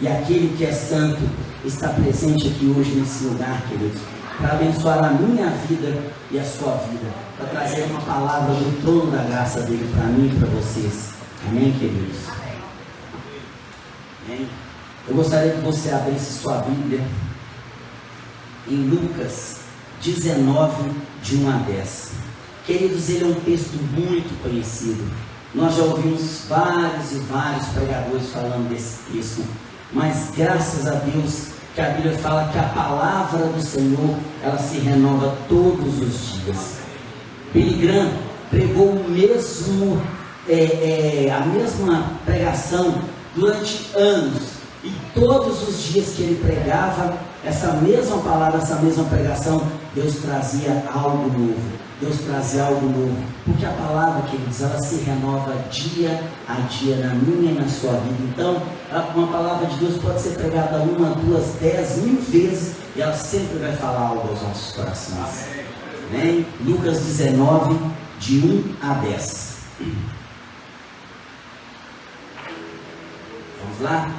E aquele que é santo está presente aqui hoje nesse lugar, queridos, para abençoar a minha vida e a sua vida, para trazer uma palavra do trono da graça dele para mim e para vocês. Amém, queridos? Amém? Eu gostaria que você abrisse sua Bíblia em Lucas 19, de 1 a 10. Queridos, ele é um texto muito conhecido. Nós já ouvimos vários e vários pregadores falando desse texto, mas graças a Deus que a Bíblia fala que a palavra do Senhor, ela se renova todos os dias. Billy Graham pregou a mesma pregação durante anos, e todos os dias que ele pregava essa mesma palavra, essa mesma pregação, Deus trazia algo novo. Deus trazia algo novo, porque a palavra, queridos, ela se renova dia a dia na minha e na sua vida. Então, uma palavra de Deus pode ser pregada 1, 2, 10, 1000 vezes, e ela sempre vai falar algo aos nossos corações. Amém? Lucas 19, de 1 a 10. Vamos lá?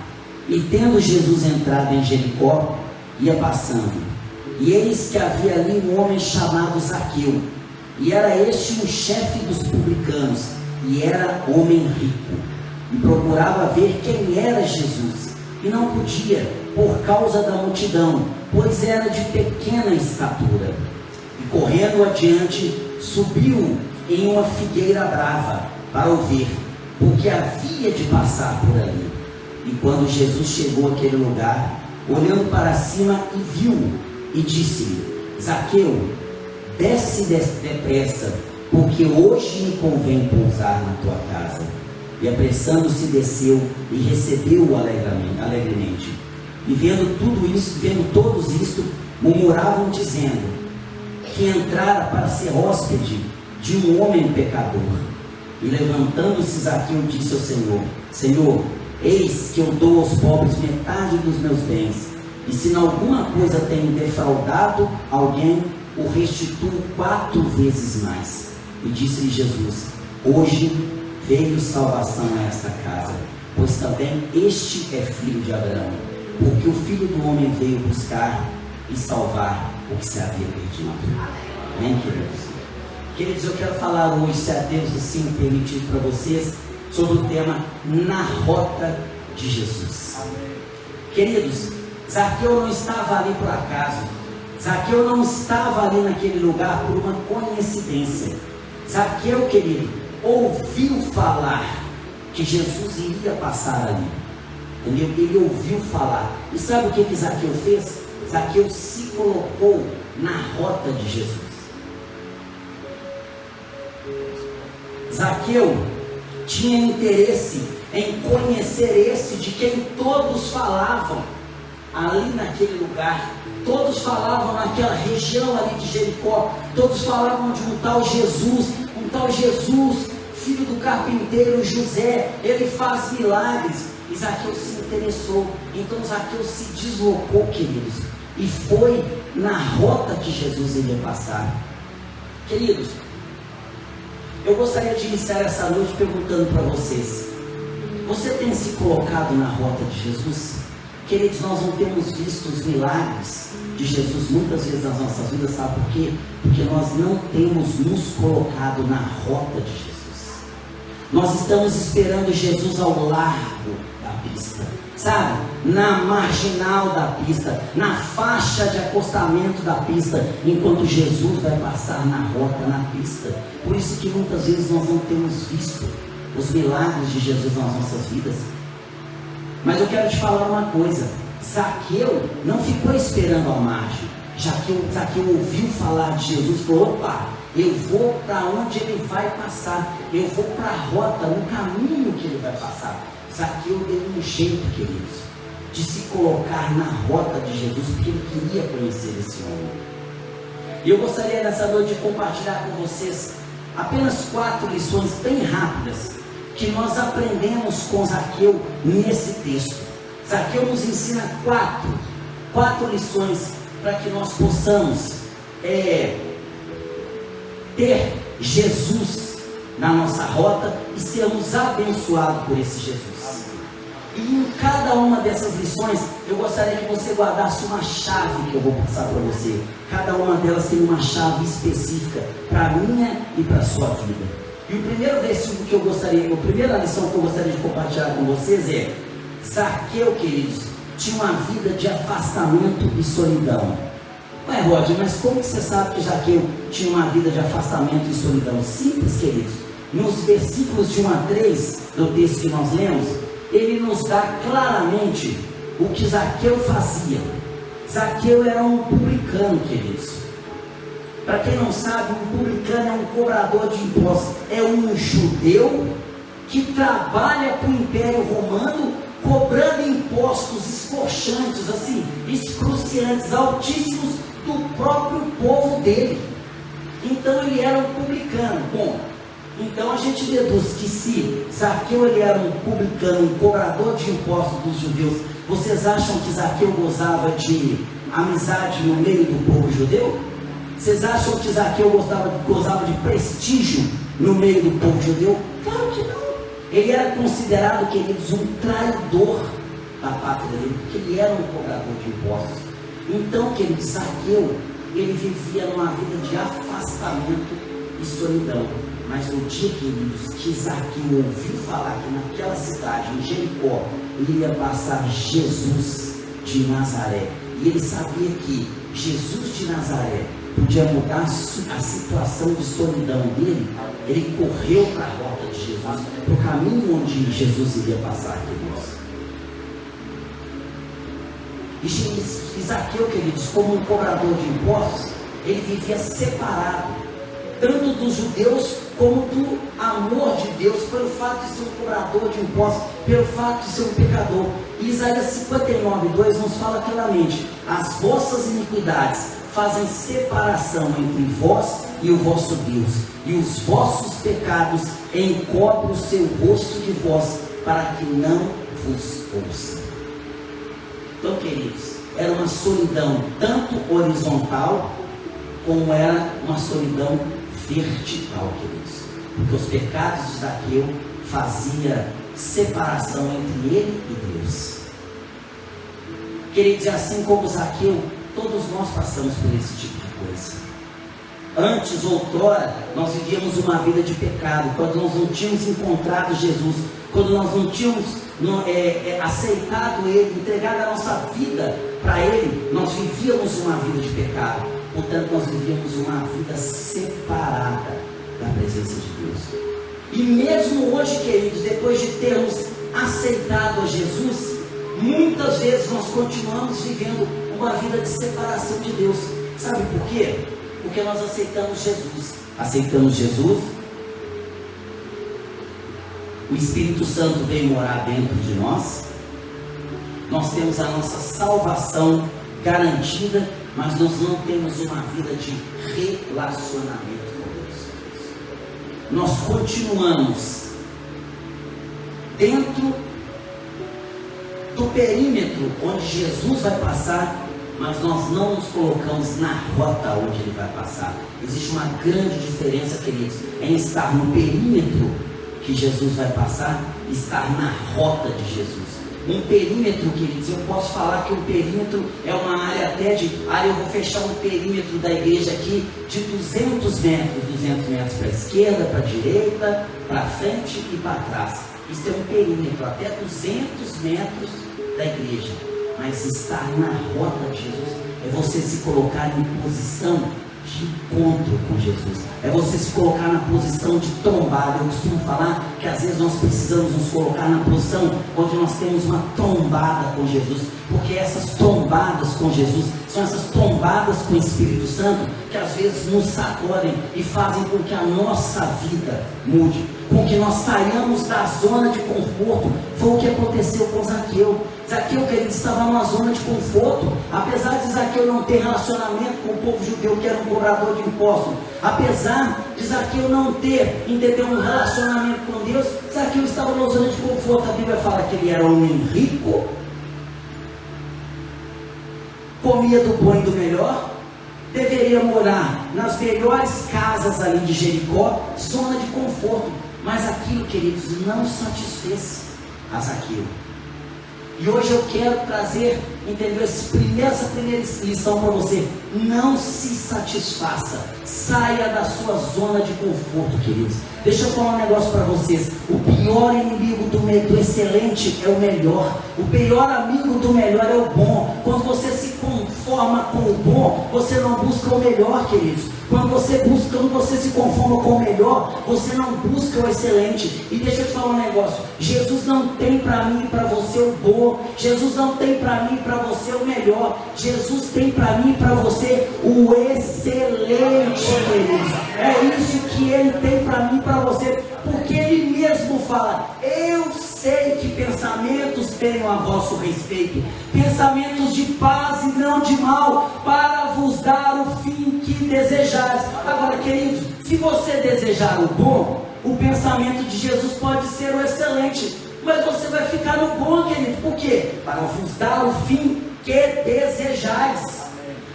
E tendo Jesus entrado em Jericó, ia passando, e eis que havia ali um homem chamado Zaqueu, e era este um chefe dos publicanos, e era homem rico, e procurava ver quem era Jesus, e não podia, por causa da multidão, pois era de pequena estatura. E correndo adiante, subiu em uma figueira brava, para o ver, porque havia de passar por ali. E quando Jesus chegou àquele lugar, olhando para cima e viu, e disse-lhe: Zaqueu, desce depressa, porque hoje me convém pousar na tua casa. E apressando-se desceu e recebeu-o alegremente. E vendo todos isto, murmuravam dizendo que entrara para ser hóspede de um homem pecador. E levantando-se Zaqueu disse ao Senhor: Senhor, eis que eu dou aos pobres metade dos meus bens, e se em alguma coisa tenho defraudado alguém, o restituo 4 vezes mais. E disse-lhe Jesus: hoje veio salvação a esta casa, pois também este é filho de Abraão, porque o Filho do Homem veio buscar e salvar o que se havia perdido. Amém, queridos? Queridos, eu quero falar hoje, se a Deus assim permitir para vocês, sobre o tema Na Rota de Jesus. Queridos, Zaqueu não estava ali por acaso. Zaqueu não estava ali naquele lugar por uma coincidência. Zaqueu, querido, ouviu falar que Jesus iria passar ali. Entendeu? Ele ouviu falar. E sabe o que Zaqueu fez? Zaqueu se colocou na rota de Jesus. Zaqueu tinha interesse em conhecer esse de quem todos falavam ali naquele lugar. Todos falavam naquela região ali de Jericó. Todos falavam de um tal Jesus, filho do carpinteiro José. Ele faz milagres. E Zaqueu se interessou. Então Zaqueu se deslocou, queridos, e foi na rota que Jesus iria passar. Queridos, eu gostaria de iniciar essa noite perguntando para vocês: você tem se colocado na rota de Jesus? Queridos, nós não temos visto os milagres de Jesus muitas vezes nas nossas vidas, sabe por quê? Porque nós não temos nos colocado na rota de Jesus. Nós estamos esperando Jesus ao largo da pista, sabe? Na marginal da pista, na faixa de acostamento da pista, enquanto Jesus vai passar na rota, na pista. Por isso que muitas vezes nós não temos visto os milagres de Jesus nas nossas vidas. Mas eu quero te falar uma coisa: Zaqueu não ficou esperando a margem. Zaqueu ouviu falar de Jesus e falou: opa, eu vou para onde ele vai passar, eu vou para a rota, no caminho que ele vai passar. Zaqueu deu um jeito, queridos, de se colocar na rota de Jesus, porque ele queria conhecer esse homem. E eu gostaria nessa noite de compartilhar com vocês apenas 4 lições bem rápidas que nós aprendemos com Zaqueu nesse texto. Zaqueu nos ensina 4 lições para que nós possamos ter Jesus na nossa rota e sermos abençoados por esse Jesus. E em cada uma dessas lições, eu gostaria que você guardasse uma chave que eu vou passar para você. Cada uma delas tem uma chave específica para a minha e para a sua vida. E o primeiro versículo que eu gostaria, a primeira lição que eu gostaria de compartilhar com vocês é: Zaqueu, queridos, tinha uma vida de afastamento e solidão. Ué, Rod, mas como que você sabe que Zaqueu tinha uma vida de afastamento e solidão? Simples, queridos. Nos versículos de 1 a 3 do texto que nós lemos, ele nos dá claramente o que Zaqueu fazia. Zaqueu era um publicano, queridos. Para quem não sabe, um publicano é um cobrador de impostos. É um judeu que trabalha para o Império Romano, cobrando impostos escorchantes, assim, excruciantes, altíssimos do próprio povo dele. Então ele era um publicano. Bom, então a gente deduz que se Zaqueu ele era um publicano, um cobrador de impostos dos judeus, vocês acham que Zaqueu gozava de amizade no meio do povo judeu? Vocês acham que Zaqueu gozava de prestígio no meio do povo judeu? Claro que não. Ele era considerado, queridos, um traidor da pátria dele, porque ele era um cobrador de impostos. Então, queridos, Zaqueu, ele vivia numa vida de afastamento e solidão. Mas no dia, queridos, que Zaqueu ouviu falar que naquela cidade, em Jericó, iria passar Jesus de Nazaré, e ele sabia que Jesus de Nazaré podia mudar a situação de solidão dele, ele correu para a rota de Jesus, para o caminho onde Jesus iria passar, queridos. E Zaqueu, queridos, como um cobrador de impostos, ele vivia separado, tanto dos judeus como do amor de Deus, pelo fato de ser um cobrador de impostos, pelo fato de ser um pecador. E Isaías 59:2 nos fala claramente: as vossas iniquidades fazem separação entre vós e o vosso Deus, e os vossos pecados encobrem o seu rosto de vós, para que não vos ouça. Então, queridos, era uma solidão tanto horizontal, como era uma solidão vertical, queridos, porque os pecados de Zaqueu faziam separação entre ele e Deus. Queridos, e assim como Zaqueu, todos nós passamos por esse tipo de coisa. Antes, outrora, nós vivíamos uma vida de pecado, quando nós não tínhamos encontrado Jesus, quando nós não tínhamos aceitado Ele, entregado a nossa vida para Ele, nós vivíamos uma vida de pecado. Portanto, nós vivíamos uma vida separada da presença de Deus. E mesmo hoje, queridos, depois de termos aceitado a Jesus, muitas vezes nós continuamos vivendo uma vida de separação de Deus. Sabe por quê? Porque nós aceitamos Jesus. Aceitamos Jesus, o Espírito Santo veio morar dentro de nós, nós temos a nossa salvação garantida, mas nós não temos uma vida de relacionamento com Deus. Nós continuamos dentro do perímetro onde Jesus vai passar, mas nós não nos colocamos na rota onde Ele vai passar. Existe uma grande diferença, queridos, em estar no perímetro que Jesus vai passar e estar na rota de Jesus. Um perímetro, queridos, eu posso falar que um perímetro é uma área até de, eu vou fechar um perímetro da igreja aqui de 200 metros para a esquerda, para a direita, para frente e para trás. Isso é um perímetro, até 200 metros da igreja. Mas estar na rota de Jesus é você se colocar em posição de encontro com Jesus, é você se colocar na posição de tombada. Eu costumo falar que às vezes nós precisamos nos colocar na posição onde nós temos uma tombada com Jesus, porque essas tombadas com Jesus são essas tombadas com o Espírito Santo que às vezes nos sacodem e fazem com que a nossa vida mude, com que nós saiamos da zona de conforto. Foi o que aconteceu com Zaqueu. Zaqueu, querido, estava numa zona de conforto, apesar de Zaqueu não ter relacionamento com o povo judeu, que era um cobrador de impostos, apesar de Zaqueu não ter, entendeu, um relacionamento com Deus, Zaqueu estava numa zona de conforto. A Bíblia fala que ele era um homem rico, comia do bom e do melhor, deveria morar nas melhores casas ali de Jericó, zona de conforto, mas aquilo, queridos, não satisfez a Zaqueu. E hoje eu quero trazer, entendeu? Essa primeira lição para você. Não se satisfaça. Saia da sua zona de conforto, queridos. Deixa eu falar um negócio para vocês. O pior inimigo do excelente é o melhor. O pior amigo do melhor é o bom. Quando você se conforma com o bom, você não busca o melhor, queridos. Quando você se conforma com o melhor, você não busca o excelente. E deixa eu te falar um negócio. Jesus não tem para mim e para você o bom. Jesus não tem para mim e para você o melhor. Jesus tem para mim e para você o excelente, queridos. É isso que Ele tem para mim e para você. Porque Ele mesmo fala: eu sei que pensamentos tenho a vosso respeito, pensamentos de paz e não de mal, para vos dar o fim que desejais. Agora, queridos, se você desejar o bom, o pensamento de Jesus pode ser o excelente, mas você vai ficar no bom, querido. Por quê? Para vos dar o fim que desejais.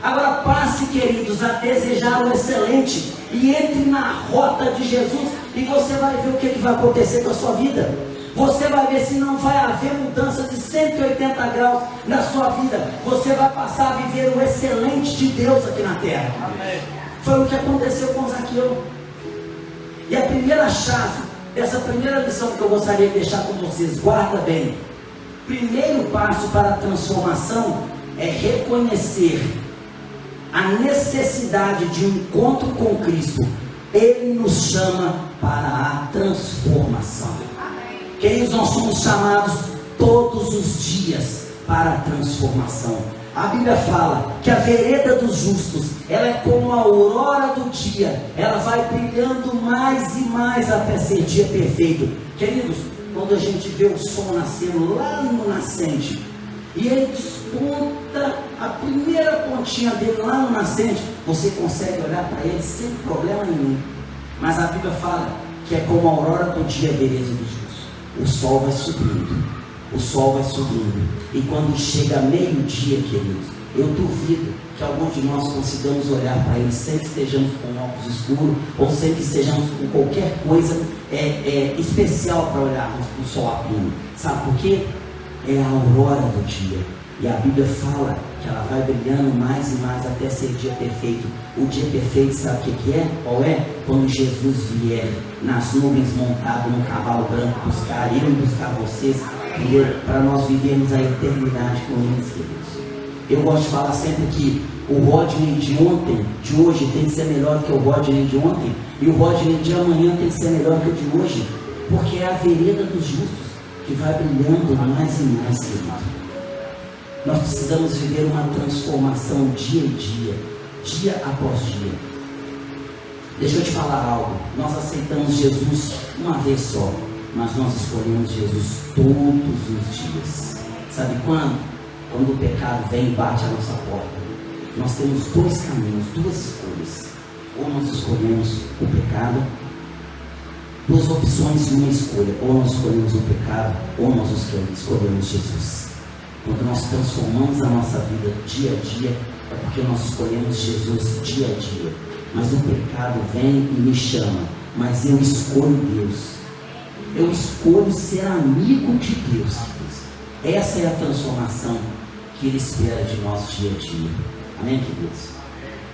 Agora passe, queridos, a desejar o excelente e entre na rota de Jesus, e você vai ver o que vai acontecer com a sua vida. Você vai ver se não vai haver mudança de 180 graus na sua vida. Você vai passar a viver o excelente de Deus aqui na terra. Amém. Foi o que aconteceu com Zaqueu. E a primeira chave dessa primeira lição que eu gostaria de deixar com vocês, guarda bem. Primeiro passo para a transformação é reconhecer a necessidade de um encontro com Cristo. Ele nos chama para a transformação. Queridos, nós somos chamados todos os dias para a transformação. A Bíblia fala que a vereda dos justos, ela é como a aurora do dia. Ela vai brilhando mais e mais até ser dia perfeito. Queridos, quando a gente vê o sol nascendo lá no nascente, e ele desponta a primeira pontinha dele lá no nascente, você consegue olhar para ele sem problema nenhum. Mas a Bíblia fala que é como a aurora do dia, a beleza dos justos. O sol vai subindo, o sol vai subindo, e quando chega meio-dia, queridos, eu duvido que alguns de nós consigamos olhar para ele sem que estejamos com óculos escuros, ou sem que estejamos com qualquer coisa especial para olharmos para o sol a pleno. Sabe por quê? É a aurora do dia, e a Bíblia fala que ela vai brilhando mais e mais até ser dia perfeito. O dia perfeito, sabe o que é? Qual é? Quando Jesus vier nas nuvens montado num cavalo branco buscar eu e buscar vocês, para nós vivermos a eternidade com eles, queridos. Eu gosto de falar sempre que o Rodney de ontem, de hoje, tem que ser melhor que o Rodney de ontem, e o Rodney de amanhã tem que ser melhor que o de hoje, porque é a vereda dos justos que vai brilhando mais e mais, querido. Nós precisamos viver uma transformação dia a dia, dia após dia. Deixa eu te falar algo. Nós aceitamos Jesus uma vez só, mas nós escolhemos Jesus todos os dias. Sabe quando? Quando o pecado vem e bate a nossa porta. Nós temos dois caminhos, duas escolhas. Ou nós escolhemos o pecado, duas opções e uma escolha. Ou nós escolhemos o pecado, ou nós escolhemos Jesus. Quando nós transformamos a nossa vida dia a dia, é porque nós escolhemos Jesus dia a dia. Mas o pecado vem e me chama, mas eu escolho Deus. Eu escolho ser amigo de Deus. Essa é a transformação que Ele espera de nós dia a dia. Amém, queridos?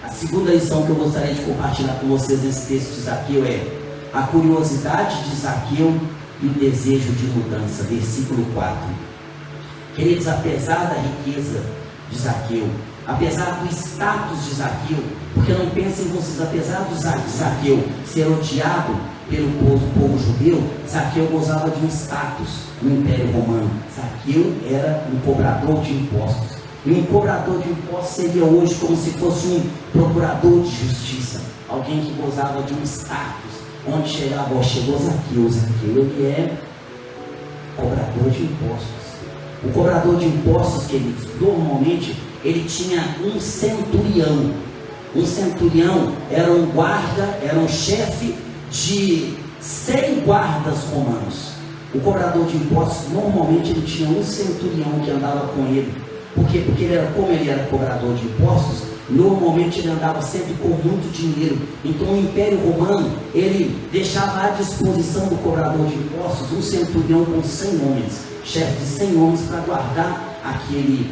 A segunda lição que eu gostaria de compartilhar com vocês nesse texto de Zaqueu é a curiosidade de Zaqueu e o desejo de mudança. Versículo 4. Queridos, apesar da riqueza de Zaqueu, apesar do status de Zaqueu, porque não pensem vocês, apesar do Zaqueu ser odiado pelo povo judeu, Zaqueu gozava de um status no Império Romano. Zaqueu era um cobrador de impostos, e um cobrador de impostos seria hoje como se fosse um procurador de justiça, alguém que gozava de um status, onde chegou Zaqueu, ele é cobrador de impostos. O cobrador de impostos, queridos, normalmente ele tinha um centurião. Um centurião era um guarda, era um chefe de 100 guardas romanos. O cobrador de impostos, normalmente ele tinha um centurião que andava com ele. Por quê? Porque como ele era cobrador de impostos, normalmente ele andava sempre com muito dinheiro. Então o Império Romano, ele deixava à disposição do cobrador de impostos um centurião com 100 homens, chefe de 100 homens para guardar aquele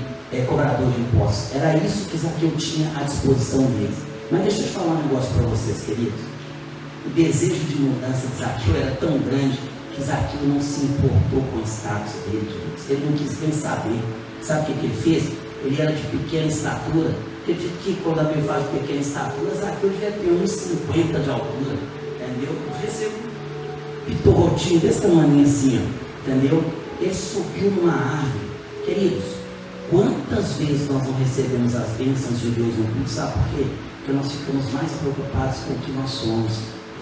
cobrador de impostos. Era isso que Zaqueu tinha à disposição deles. Mas deixa eu te falar um negócio para vocês, queridos. O desejo de mudança de Zaqueu era tão grande que Zaqueu não se importou com o status dele, queridos. Ele não quis nem saber. Sabe o que ele fez? Ele era de pequena estatura. Acredito que quando a Bíblia fala de pequena estatura, Zaqueu devia ter uns 50 de altura, entendeu? Devia ser um pitorrotinho desse tamanho assim, ó, entendeu? Ele subiu numa árvore. Queridos, quantas vezes nós não recebemos as bênçãos de Deus no culto? Sabe por quê? Porque nós ficamos mais preocupados com o que nós somos.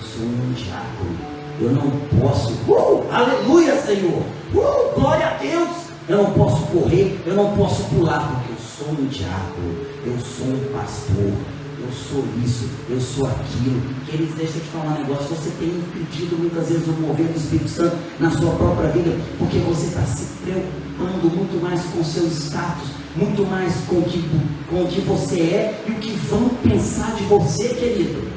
Eu sou um diácono, eu não posso, aleluia, Senhor, glória a Deus, eu não posso correr, eu não posso pular, porque eu sou um diácono, eu sou um pastor, eu sou isso, eu sou aquilo. Queridos, deixa eu te falar um negócio. Você tem impedido muitas vezes o mover do Espírito Santo na sua própria vida, porque você está se preocupando muito mais com o seu status, muito mais com o que você é e o que vão pensar de você, querido.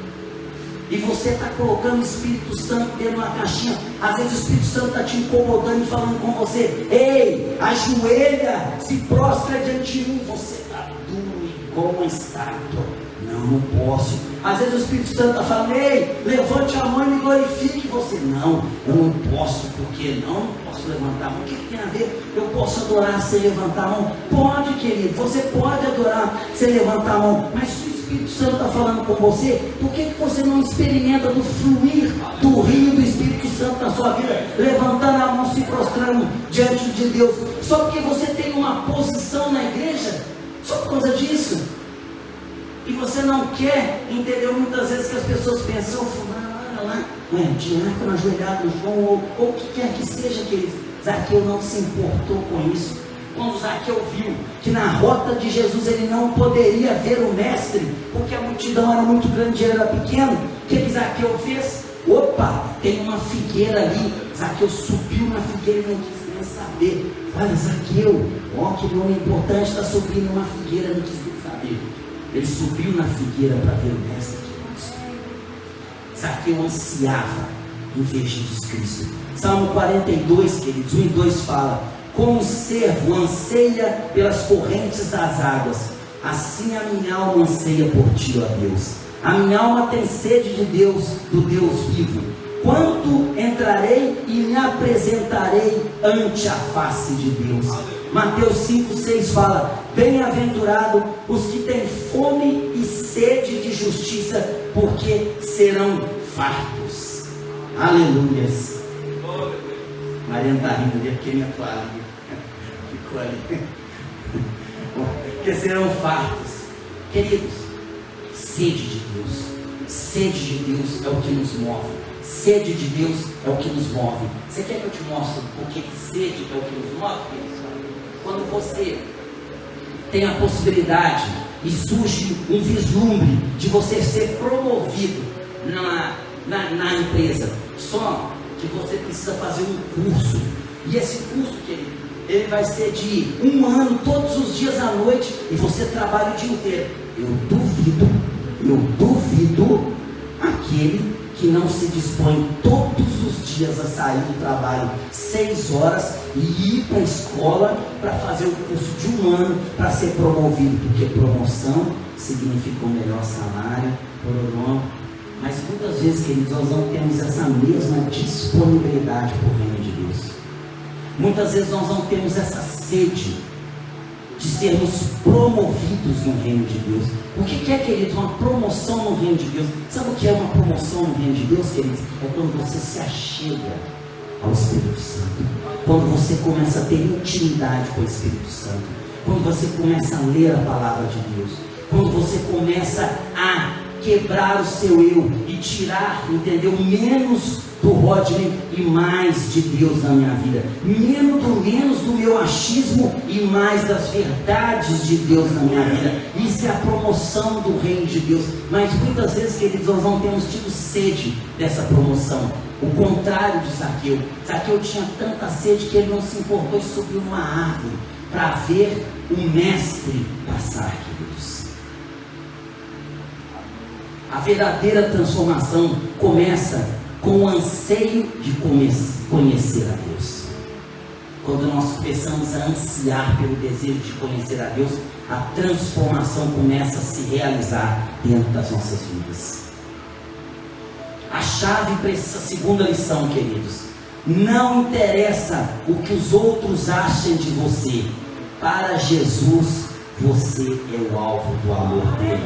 E você está colocando o Espírito Santo dentro de uma caixinha. Às vezes o Espírito Santo está te incomodando e falando com você: ei, ajoelha, se prostra diante de mim. Você está duro igual uma estátua. Não posso. Às vezes o Espírito Santo está falando: ei, levante a mão e me glorifique. Você: não, eu não posso. Por que não posso levantar a mão? O que tem a ver? Eu posso adorar sem levantar a mão? Pode, querido, você pode adorar sem levantar a mão. Mas se o Espírito Santo está falando com você, por que você não experimenta do fluir do rio do Espírito Santo na sua vida, levantando a mão, se prostrando diante de Deus? Só porque você tem uma posição na igreja? Só por causa disso? E você não quer entender muitas vezes que as pessoas pensam: fulano, olha lá, diácono ajoelhado no chão, ou o que quer que seja, queridos. Zaqueu não se importou com isso. Quando Zaqueu viu que na rota de Jesus ele não poderia ver o mestre, porque a multidão era muito grande e ele era pequeno, o que Zaqueu fez? Opa, tem uma figueira ali. Zaqueu subiu na figueira e não quis nem saber. Olha, Zaqueu, ó, que nome importante, está subindo uma figueira, não quis nem saber. Ele subiu na figueira para ver o mestre de Deus. Zaqueu ansiava em ver Jesus Cristo. Salmo 42, queridos, 1 e 2 fala: como o servo anseia pelas correntes das águas, assim a minha alma anseia por ti, ó Deus. A minha alma tem sede de Deus, do Deus vivo. Quanto entrarei e me apresentarei ante a face de Deus. Mateus 5,6 fala: bem-aventurado os que têm fome e sede de justiça, porque serão fartos. Aleluias. Mariana está rindo ali porque minha toalha ficou ali. Porque serão fartos. Queridos, sede de Deus. Sede de Deus é o que nos move. Sede de Deus é o que nos move. Você quer que eu te mostre porque sede é o que nos move? Quando você tem a possibilidade e surge um vislumbre de você ser promovido na empresa, só que você precisa fazer um curso, e esse curso, querido, ele vai ser de 1 ano, todos os dias à noite, e você trabalha o dia inteiro. Eu duvido aquele que não se dispõe todos os dias a sair do trabalho 6 horas e ir para a escola para fazer o curso de 1 ano para ser promovido, porque promoção significa um melhor salário, mas muitas vezes, queridos, nós não temos essa mesma disponibilidade para o reino de Deus. Muitas vezes nós não temos essa sede de sermos promovidos no reino de Deus. O que é, queridos, uma promoção no reino de Deus? Sabe o que é uma promoção no reino de Deus, queridos? É quando você se achega ao Espírito Santo, quando você começa a ter intimidade com o Espírito Santo, quando você começa a ler a palavra de Deus, quando você começa a quebrar o seu eu e tirar, entendeu, menos do Rodney e mais de Deus na minha vida, menos do meu achismo e mais das verdades de Deus na minha vida. Isso é a promoção do reino de Deus. Mas muitas vezes, queridos, nós não temos tido sede dessa promoção. O contrário de Zaqueu. Zaqueu tinha tanta sede que ele não se importou e subiu numa árvore para ver o mestre passar, queridos. A verdadeira transformação começa com o anseio de conhecer a Deus. Quando nós começamos a ansiar pelo desejo de conhecer a Deus, a transformação começa a se realizar dentro das nossas vidas. A chave para essa segunda lição, queridos: não interessa o que os outros achem de você. Para Jesus, você é o alvo do amor dele.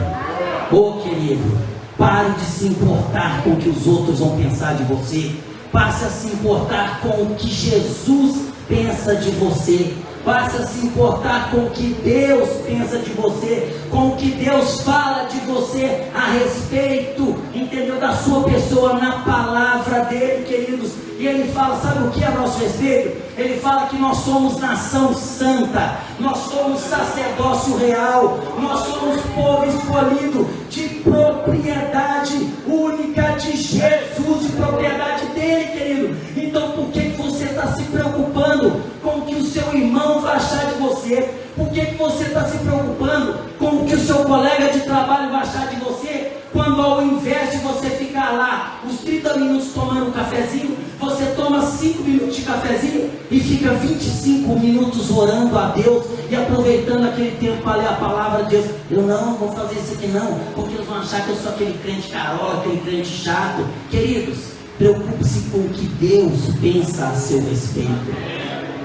Querido, pare de se importar com o que os outros vão pensar de você. Passe a se importar com o que Jesus pensa de você. Passe a se importar com o que Deus pensa de você, com o que Deus fala de você a respeito, entendeu, da sua pessoa na palavra dele, queridos. E ele fala, sabe o que é a nosso respeito? Ele fala que nós somos nação santa, nós somos sacerdócio real, nós somos povo escolhido, de propriedade única de Jesus, de propriedade dele, querido. Então por que você está se preocupando com o que o seu irmão vai achar de você? Por que você está se preocupando com o que o seu colega de trabalho vai achar de você? Quando ao invés de você ficar lá uns 30 minutos tomando um cafezinho, você toma 5 minutos de cafezinho e fica 25 minutos orando a Deus e aproveitando aquele tempo para ler a palavra de Deus. Eu não vou fazer isso aqui não, porque eles vão achar que eu sou aquele crente carola, aquele crente chato. Queridos, preocupe-se com o que Deus pensa a seu respeito.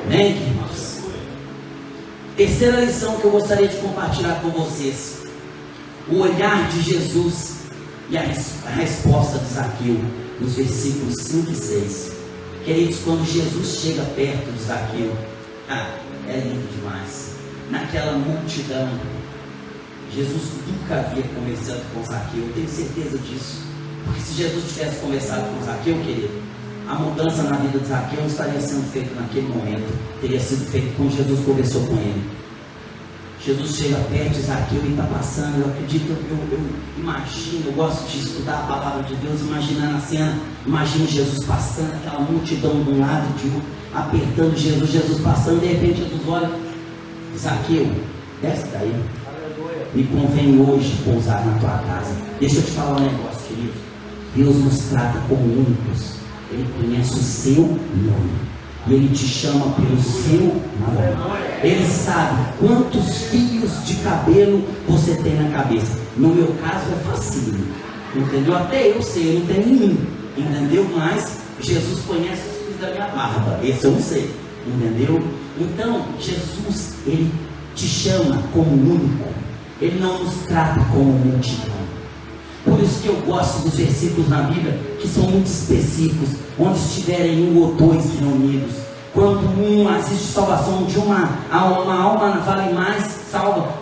Amém, queridos? Terceira lição que eu gostaria de compartilhar com vocês: o olhar de Jesus e a resposta de Zaqueu, nos versículos 5 e 6. Queridos, quando Jesus chega perto de Zaqueu, é lindo demais. Naquela multidão, Jesus nunca havia conversado com Zaqueu, eu tenho certeza disso. Porque se Jesus tivesse conversado com Zaqueu, querido, a mudança na vida de Zaqueu não estaria sendo feita naquele momento, teria sido feita quando Jesus conversou com ele. Jesus chega perto de Zaqueu e está passando. Eu acredito, eu imagino, eu gosto de estudar a palavra de Deus, imaginando a cena. Imagino Jesus passando, aquela multidão de um lado e de outro, apertando Jesus passando. De repente Jesus olha: Zaqueu, desce daí, me convém hoje pousar na tua casa. Deixa eu te falar um negócio, querido. Deus nos trata como únicos. Ele conhece o seu nome e Ele te chama pelo seu nome. Ele sabe quantos fios de cabelo você tem na cabeça. No meu caso é facinho, entendeu? Até eu sei, eu não tenho nenhum, entendeu? Mas Jesus conhece os fios da minha barba, esse eu não sei, entendeu? Então Jesus, Ele te chama como único. Ele não nos trata como multidão. Por isso que eu gosto dos versículos na Bíblia que são muito específicos, onde estiverem um ou dois reunidos. Quando existe salvação de uma alma vale mais,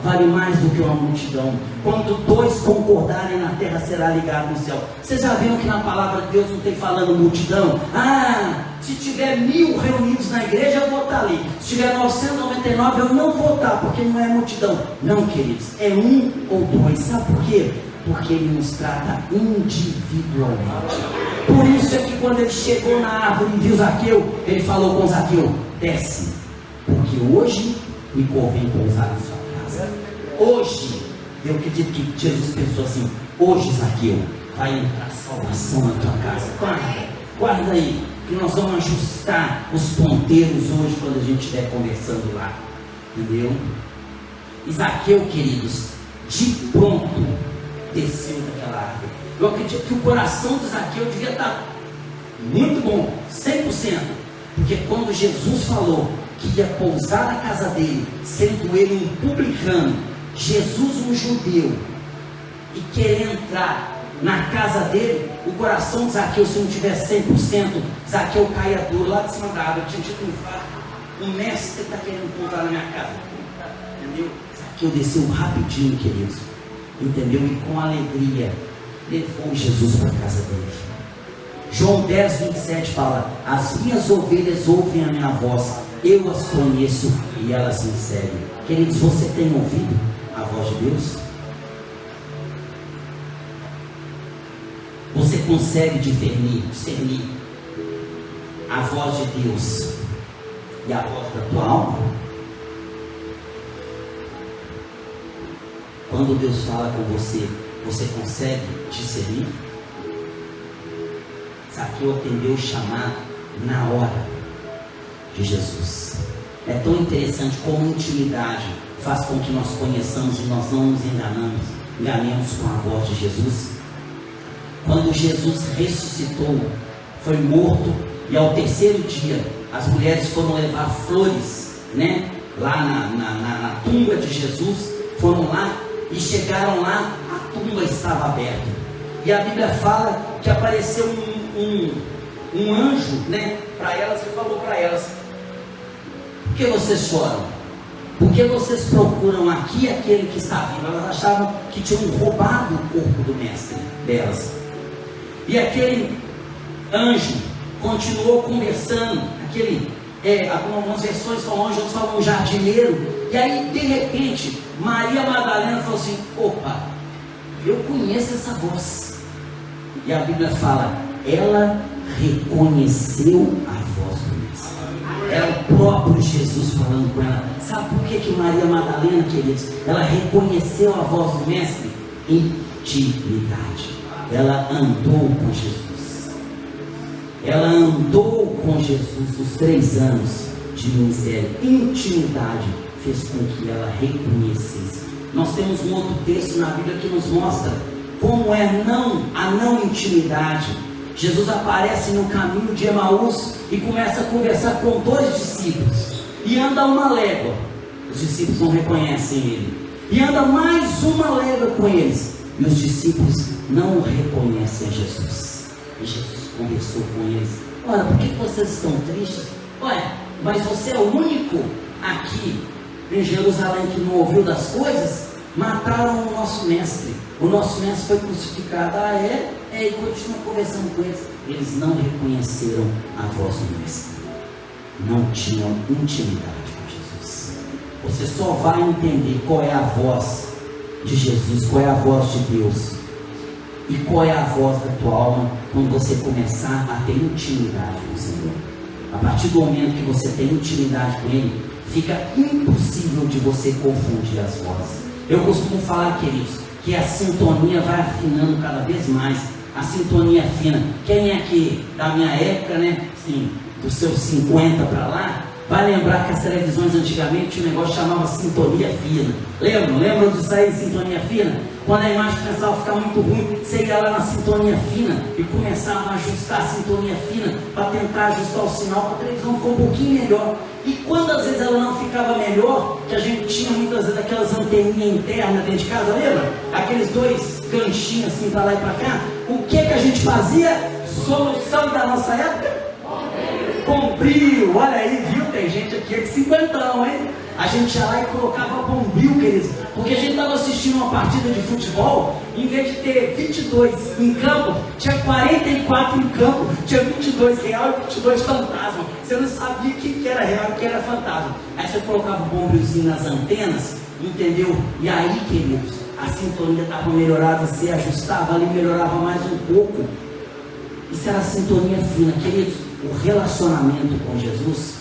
vale mais do que uma multidão. Quando dois concordarem na terra, será ligado no céu. Vocês já viram que na palavra de Deus não tem falando multidão? Se tiver 1000 reunidos na igreja, eu vou estar ali. Se tiver 999, eu não vou estar, porque não é multidão. Não, queridos, é um ou dois. Sabe por quê? Porque Ele nos trata individualmente. Por isso é que quando Ele chegou na árvore e viu Zaqueu, Ele falou com Zaqueu: desce, porque hoje me convém pousar na sua casa. Hoje, eu acredito que Jesus pensou assim: hoje, Zaqueu, vai entrar salvação na tua casa. Guarda aí, que nós vamos ajustar os ponteiros hoje quando a gente estiver conversando lá. Entendeu? E Zaqueu, queridos, de pronto desceu daquela árvore. Eu acredito que o coração de Zaqueu devia estar muito bom, 100%, porque quando Jesus falou que ia pousar na casa dele, sendo ele um publicano, Jesus um judeu, e querer entrar na casa dele, o coração de Zaqueu, se não tivesse 100%, Zaqueu caía duro lá de cima da árvore. Tinha tipo um fato: o mestre está querendo pousar na minha casa, entendeu? Zaqueu desceu rapidinho, queridos, entendeu? E com alegria levou Jesus para a casa dele. João 10, 27 fala: as minhas ovelhas ouvem a minha voz, eu as conheço e elas me seguem. Queridos, você tem ouvido a voz de Deus? Você consegue discernir a voz de Deus e a voz da tua alma? Quando Deus fala com você, você consegue discernir? Zaqueu atendeu o chamado na hora. de Jesus. É tão interessante como intimidade faz com que nós conheçamos e nós não nos enganemos com a voz de Jesus. Quando Jesus ressuscitou, foi morto, e ao terceiro dia as mulheres foram levar flores, né, lá na tumba de Jesus. Foram lá e chegaram lá, a tumba estava aberta, e a Bíblia fala que apareceu um anjo, né, para elas, e falou para elas: por que vocês choram? Por que vocês procuram aqui aquele que está vivo? Elas achavam que tinham roubado o corpo do mestre delas. E aquele anjo continuou conversando. Algumas versões falam anjo, outras falam jardineiro. E aí, de repente, Maria Madalena falou assim: opa, eu conheço essa voz. E a Bíblia fala: ela reconheceu a voz do mestre. Era o próprio Jesus falando com ela. Sabe por que Maria Madalena, queridos, ela reconheceu a voz do mestre? Intimidade. Ela andou com Jesus. Ela andou com Jesus os 3 anos de ministério. Intimidade fez com que ela reconhecesse. Nós temos um outro texto na Bíblia que nos mostra como é a não intimidade. Jesus aparece no caminho de Emaús e começa a conversar com 2 discípulos, e anda uma légua. Os discípulos não reconhecem ele, e anda mais uma légua com eles, e os discípulos não reconhecem a Jesus. E Jesus conversou com eles: olha, por que vocês estão tristes? Olha, mas você é o único aqui em Jerusalém que não ouviu das coisas? Mataram o nosso mestre. O nosso mestre foi crucificado. E continua conversando com eles. Eles não reconheceram a voz do mestre. Não tinham intimidade com Jesus. Você só vai entender qual é a voz de Jesus, qual é a voz de Deus, e qual é a voz da tua alma, quando você começar a ter intimidade com o Senhor. A partir do momento que você tem intimidade com Ele, fica impossível de você confundir as vozes. Eu costumo falar, queridos, que a sintonia vai afinando cada vez mais. A sintonia fina. Quem é que da minha época, né, assim, dos seus 50 para lá, vai lembrar que as televisões antigamente tinha um negócio que chamava sintonia fina. Lembram disso aí, sintonia fina? Quando a imagem começava a ficar muito ruim, você ia lá na sintonia fina e começava a ajustar a sintonia fina para tentar ajustar o sinal para a televisão ficar um pouquinho melhor. E quando às vezes ela não ficava melhor, que a gente tinha muitas vezes aquelas anteninhas internas dentro de casa, lembra? Aqueles 2 ganchinhos assim para lá e para cá. O que a gente fazia? Solução da nossa época? Bombril, olha aí, viu? Tem gente aqui de 50, hein? A gente ia lá e colocava bombril, queridos, porque a gente estava assistindo uma partida de futebol, em vez de ter 22 em campo, tinha 44 em campo, tinha 22 real e 22 fantasma. Você não sabia o que era real e o que era fantasma. Aí você colocava o bombrilzinho nas antenas, entendeu? E aí, queridos, a sintonia estava melhorada, você ajustava ali, melhorava mais um pouco. Isso era a sintonia fina, queridos. O relacionamento com Jesus,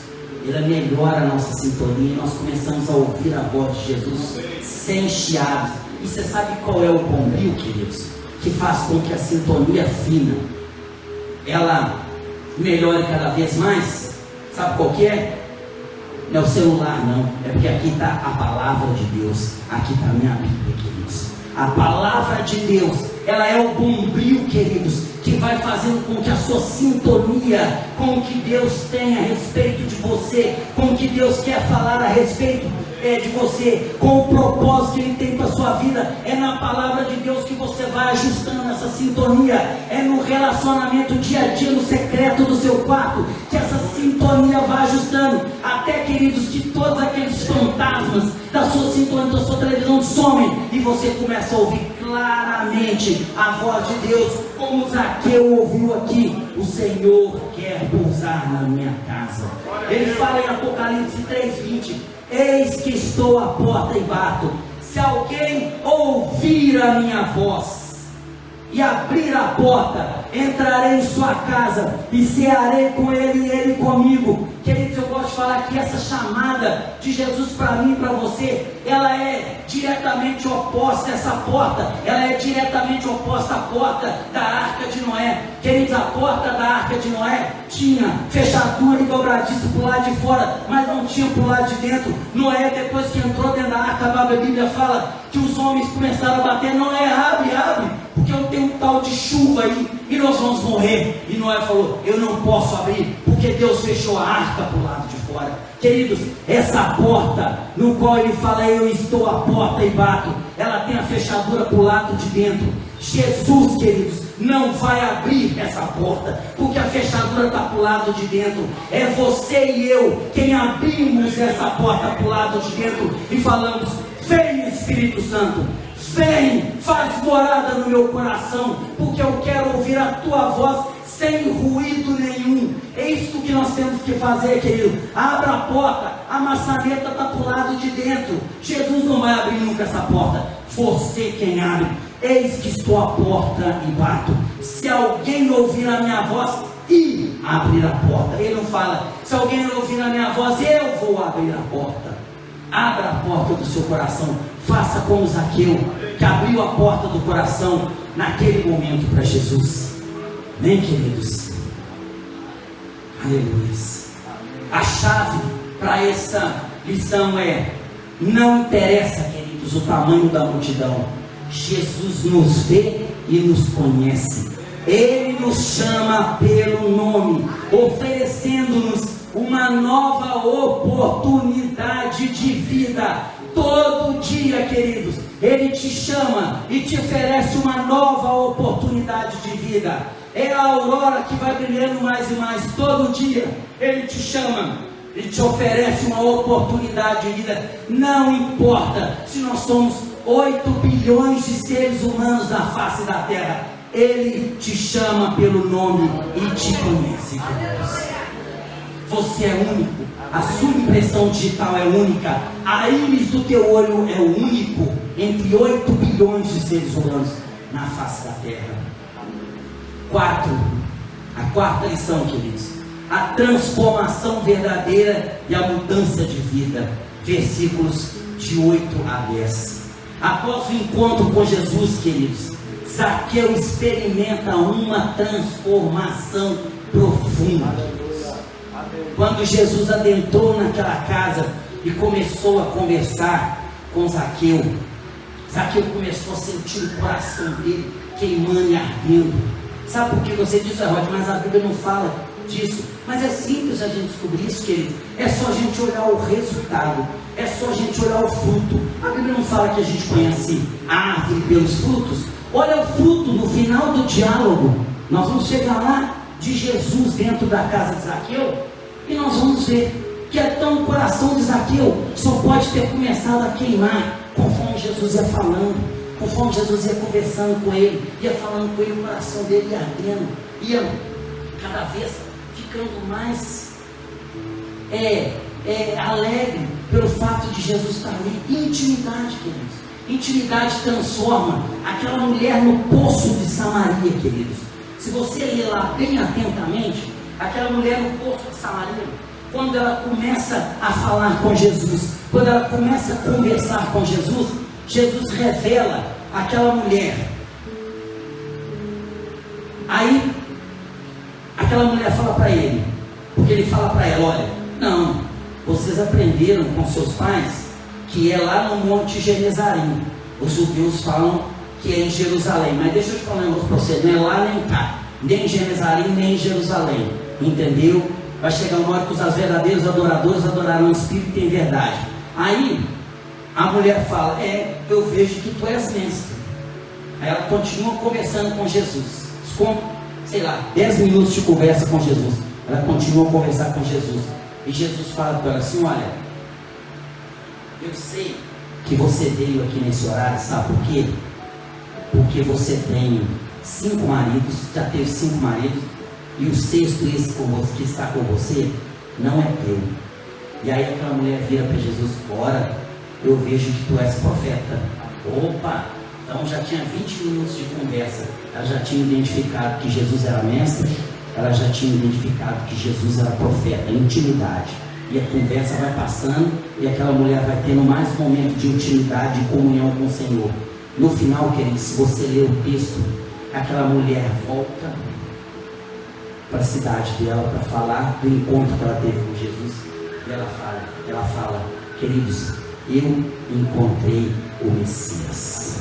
ele melhora a nossa sintonia, e nós começamos a ouvir a voz de Jesus sem chiados. E você sabe qual é o bombril, queridos, que faz com que a sintonia fina ela melhore cada vez mais? Sabe qual que é? Não é o celular, não. É porque aqui está a palavra de Deus. Aqui está a minha Bíblia, queridos. A palavra de Deus, ela é o bombril, queridos, que vai fazendo com que a sua sintonia com o que Deus tem a respeito de você, com o que Deus quer falar a respeito de você, com o propósito que Ele tem para a sua vida, é na palavra de Deus que você vai ajustando essa sintonia, é no relacionamento dia a dia, no secreto do seu quarto, que essa sintonia vai ajustando, até, queridos, que todos aqueles fantasmas da sua sintonia, da sua televisão somem, e você começa a ouvir claramente a voz de Deus, como Zaqueu ouviu aqui: o Senhor quer pousar na minha casa. Ele fala em Apocalipse 3:20: eis que estou à porta e bato. Se alguém ouvir a minha voz e abrir a porta, entrarei em sua casa e cearei com ele e ele comigo. Queridos, eu gosto de falar que essa chamada de Jesus para mim e para você, ela é diretamente oposta. Essa porta, ela é diretamente oposta à porta da Arca de Noé. Queridos, a porta da Arca de Noé tinha fechadura e dobradiça por lado de fora, mas não tinha por lado de dentro. Noé, depois que entrou dentro da arca, a Bíblia fala que os homens começaram a bater: Noé, abre, porque eu tenho um tal de chuva aí e nós vamos morrer. E Noé falou: eu não posso abrir, porque Deus fechou a arca por lado de fora. Queridos, essa porta no qual ele fala: eu estou à porta e bato, ela tem a fechadura por lado de dentro. Jesus, queridos, não vai abrir essa porta, porque a fechadura está para o lado de dentro. É você e eu quem abrimos essa porta para o lado de dentro e falamos: vem Espírito Santo, vem, faz morada no meu coração, porque eu quero ouvir a tua voz sem ruído nenhum. É isso que nós temos que fazer, querido. Abra a porta, a maçaneta está para o lado de dentro. Jesus não vai abrir nunca essa porta, você quem abre. Eis que estou à porta e bato. Se alguém ouvir a minha voz e abrir a porta. Ele não fala: se alguém ouvir a minha voz, eu vou abrir a porta. Abra a porta do seu coração. Faça como Zaqueu, que abriu a porta do coração naquele momento para Jesus. Amém, queridos? Aleluia. A chave para essa lição é: não interessa, queridos, o tamanho da multidão. Jesus nos vê e nos conhece. Ele nos chama pelo nome, oferecendo-nos uma nova oportunidade de vida. Todo dia, queridos, Ele te chama e te oferece uma nova oportunidade de vida. É a aurora que vai brilhando mais e mais. Todo dia Ele te chama e te oferece uma oportunidade de vida. Não importa se nós somos 8 bilhões de seres humanos na face da terra, Ele te chama pelo nome e te conhece. Você é único, a sua impressão digital é única, a íris do teu olho é o único entre 8 bilhões de seres humanos na face da terra. A quarta lição, queridos: a transformação verdadeira e a mudança de vida. Versículos de 8 a 10. Após o encontro com Jesus, queridos, Zaqueu experimenta uma transformação profunda. Quando Jesus adentrou naquela casa e começou a conversar com Zaqueu, Zaqueu começou a sentir o coração dele queimando e ardendo. Sabe por que você disse, Rod? Mas a Bíblia não fala disso. Mas é simples a gente descobrir isso, querido. É só a gente olhar o resultado, é só a gente olhar o fruto. A Bíblia não fala que a gente conhece a árvore pelos frutos. Olha o fruto no final do diálogo. Nós vamos chegar lá de Jesus dentro da casa de Zaqueu e nós vamos ver que então o coração de Zaqueu só pode ter começado a queimar conforme Jesus ia falando, conforme Jesus ia conversando com ele, ia falando com ele, o coração dele ia ardendo, ia cada vez ficando mais alegre pelo fato de Jesus estar ali. Intimidade, queridos. Intimidade transforma. Aquela mulher no poço de Samaria, queridos, se você ler lá bem atentamente, aquela mulher no poço de Samaria, quando ela começa a falar com Jesus, quando ela começa a conversar com Jesus, Jesus revela aquela mulher. Aí aquela mulher fala para ele, porque ele fala para ela: olha, não, vocês aprenderam com seus pais que é lá no Monte Genezarim. Os judeus falam que é em Jerusalém, mas deixa eu te falar um negócio para você: não é lá nem cá, nem em Genezarim, nem em Jerusalém, entendeu? Vai chegar uma hora que os verdadeiros adoradores adorarão o Espírito e em verdade. Aí a mulher fala: eu vejo que tu és mestre. Aí ela continua conversando com Jesus, com, sei lá, 10 minutos de conversa com Jesus. Ela continua a conversar com Jesus, e Jesus fala para ela assim: olha, eu sei que você veio aqui nesse horário, sabe por quê? Porque você tem 5 maridos, já teve 5 maridos, e o sexto, esse que está com você, não é teu. E aí aquela mulher vira para Jesus: ora, eu vejo que tu és profeta. Opa! Então já tinha 20 minutos de conversa. Ela já tinha identificado que Jesus era mestre, ela já tinha identificado que Jesus era profeta. Intimidade. E a conversa vai passando, e aquela mulher vai tendo mais momento de intimidade e comunhão com o Senhor. No final, querido, se você ler o texto, aquela mulher volta para a cidade dela para falar do encontro que ela teve com Jesus. E ela fala, queridos, eu encontrei o Messias.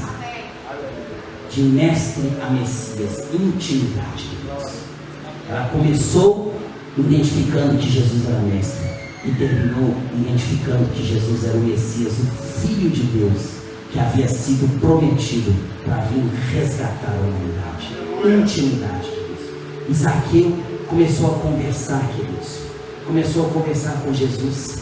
De mestre a Messias, intimidade, queridos. Ela começou identificando que Jesus era mestre e terminou identificando que Jesus era o Messias, o Filho de Deus, que havia sido prometido para vir resgatar a humanidade. Intimidade, queridos. E Zaqueu começou a conversar, queridos. Começou a conversar com Jesus.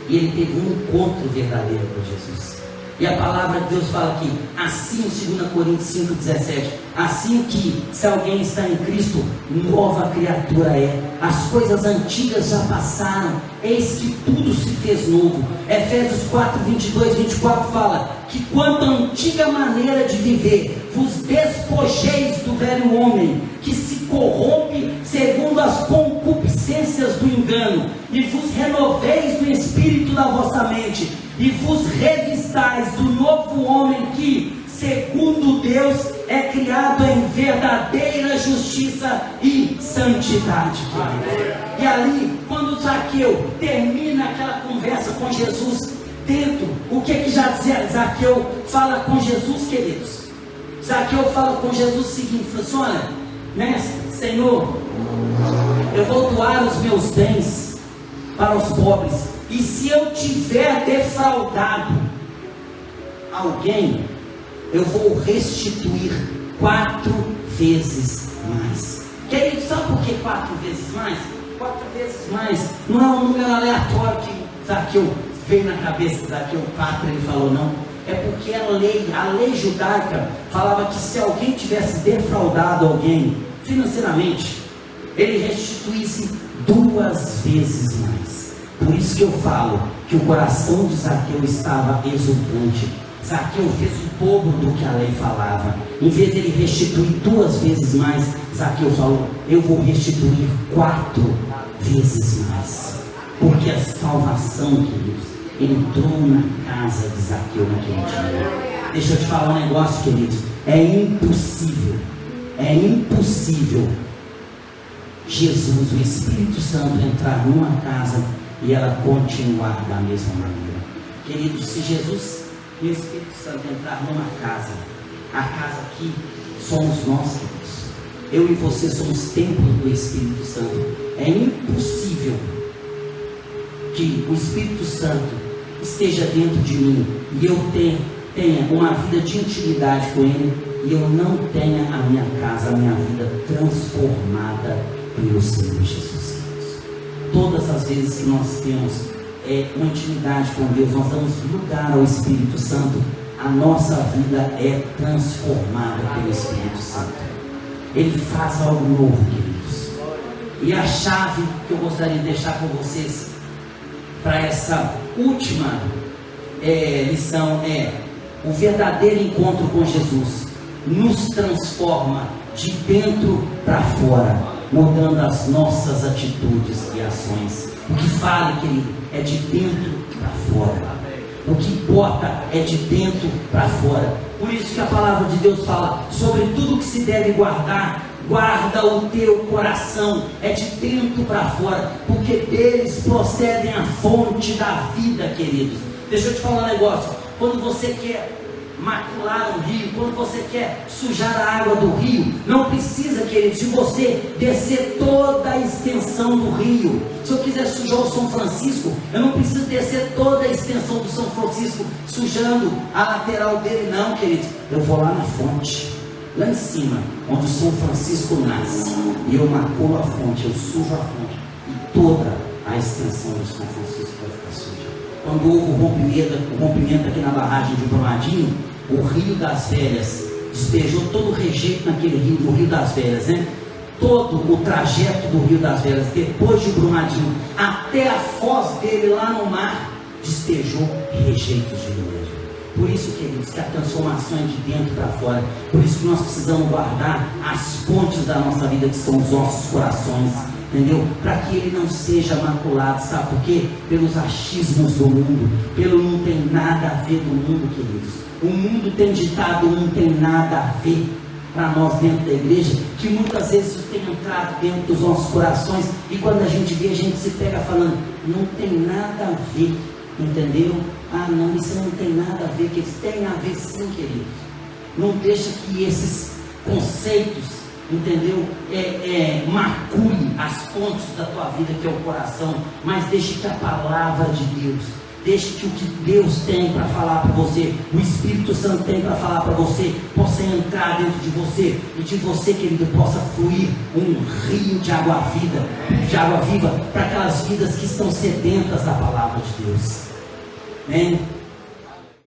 E ele teve um encontro verdadeiro com Jesus. E a palavra de Deus fala que assim, 2 Coríntios 5,17, assim que se alguém está em Cristo, nova criatura é. As coisas antigas já passaram, eis que tudo se fez novo. Efésios 4, 22, 24 fala que quanto à antiga maneira de viver, vos despojeis do velho homem, que se corrompe segundo as concupiscências do engano, e vos renoveis no espírito da vossa mente, e vos revistais do novo homem que, segundo Deus, é criado em verdadeira justiça e santidade. E ali, quando Zaqueu termina aquela conversa com Jesus, dentro, o que já dizia Zaqueu fala com Jesus, queridos? Zaqueu fala com Jesus o seguinte, fala assim, olha, mestre, Senhor, eu vou doar os meus bens para os pobres, e se eu tiver defraudado alguém, eu vou restituir 4 vezes mais. Querido, sabe por que 4 vezes mais? 4 vezes mais não é um número aleatório que Zaqueu veio na cabeça de Zaqueu 4, ele falou, não. É porque a lei judaica falava que se alguém tivesse defraudado alguém financeiramente, ele restituísse 2 vezes mais. Por isso que eu falo que o coração de Zaqueu estava exultante. Zaqueu fez o dobro do que a lei falava. Em vez de ele restituir 2 vezes mais, Zaqueu falou, eu vou restituir 4 vezes mais. Porque a salvação, queridos, entrou na casa de Zaqueu naquele dia. Deixa eu te falar um negócio, queridos. É impossível Jesus, o Espírito Santo, entrar numa casa e ela continuar da mesma maneira. Queridos, se Jesus e o Espírito Santo entrar numa casa, a casa aqui somos nós, queridos. Eu e você somos templos do Espírito Santo. É impossível que o Espírito Santo esteja dentro de mim e eu tenha uma vida de intimidade com Ele e eu não tenha a minha casa, a minha vida transformada pelo Senhor Jesus. Todas as vezes que nós temos uma intimidade com Deus, nós damos lugar ao Espírito Santo, a nossa vida é transformada pelo Espírito Santo. Ele faz algo novo, queridos. E a chave que eu gostaria de deixar com vocês para essa última lição é: o verdadeiro encontro com Jesus nos transforma de dentro para fora, mudando as nossas atitudes e ações. O que fala, querido, é de dentro para fora. O que importa é de dentro para fora. Por isso que a palavra de Deus fala sobre tudo que se deve guardar. Guarda o teu coração, é de dentro para fora, porque deles procedem a fonte da vida, queridos. Deixa eu te falar um negócio. Quando você quer macular o rio, quando você quer sujar a água do rio, não precisa, queridos, de você descer toda a extensão do rio. Se eu quiser sujar o São Francisco, eu não preciso descer toda a extensão do São Francisco, sujando a lateral dele, não, queridos. Eu vou lá na fonte, lá em cima, onde o São Francisco nasce, e eu maculo a fonte, eu sujo a fonte, e toda a extensão do São Francisco vai ficar suja. Quando houve o rompimento aqui na barragem de Brumadinho, o Rio das Velhas despejou todo o rejeito naquele rio, no Rio das Velhas, né? Todo o trajeto do Rio das Velhas, depois de Brumadinho, até a foz dele lá no mar, despejou rejeitos de minério. Por isso, queridos, que a transformação é de dentro para fora. Por isso que nós precisamos guardar as fontes da nossa vida, que são os nossos corações. entendeu? Para que ele não seja maculado, sabe por quê? Pelos achismos do mundo, pelo não tem nada a ver do mundo, queridos. O mundo tem ditado, não tem nada a ver para nós dentro da igreja, que muitas vezes tem entrado dentro dos nossos corações, e quando a gente vê, a gente se pega falando, não tem nada a ver, entendeu? Ah não, isso não tem nada a ver, que eles têm a ver sim, queridos. Não deixa que esses conceitos, entendeu, macule as fontes da tua vida, que é o coração, mas deixe que a palavra de Deus, deixe que o que Deus tem para falar para você, o Espírito Santo tem para falar para você, possa entrar dentro de você, e de você, querido, possa fluir um rio de água viva, para aquelas vidas que estão sedentas da palavra de Deus. Amém?